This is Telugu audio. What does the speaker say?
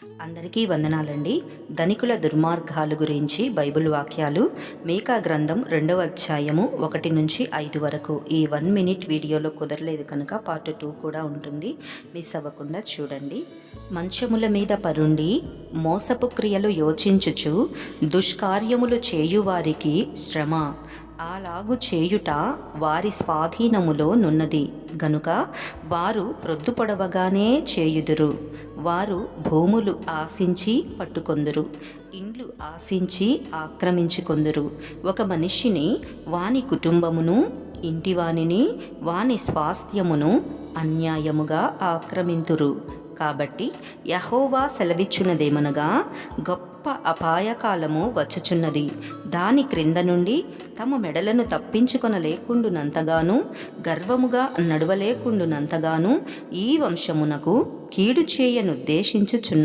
అందరికీ వందనాలండి. ధనికుల దుర్మార్గాలు గురించి బైబిల్ వాక్యాలు మీకా గ్రంథం 2వ అధ్యాయము 1-5 వరకు. ఈ 1 మినిట్ వీడియోలో కుదరలేదు కనుక పార్ట్ 2 కూడా ఉంటుంది, మిస్ అవ్వకుండా చూడండి. మంచముల మీద పరుండి మోసపు క్రియలు యోచించుచు దుష్కార్యములు చేయువారికి శ్రమ. అలాగు చేయుట వారి స్వాధీనములో నున్నది గనుక వారు ప్రొద్దుపొడవగానే చేయుదురు. వారు భూములు ఆశించి పట్టుకొందురు, ఇండ్లు ఆశించి ఆక్రమించుకొందురు. ఒక మనిషిని, వాని కుటుంబమును, ఇంటివానిని, వాని స్వాస్థ్యమును అన్యాయముగా ఆక్రమింతురు. కాబట్టి యెహోవా సెలవిచ్చున్నదేమనగా, గొప్ప అపాయకాలము వచ్చుచున్నది. దాని క్రింద నుండి తమ మెడలను తప్పించుకొనలేకుండునంతగాను, గర్వముగా నడవలేకుండునంతగాను ఈ వంశమునకు కీడు చేయనుద్దేశించుచున్నారు.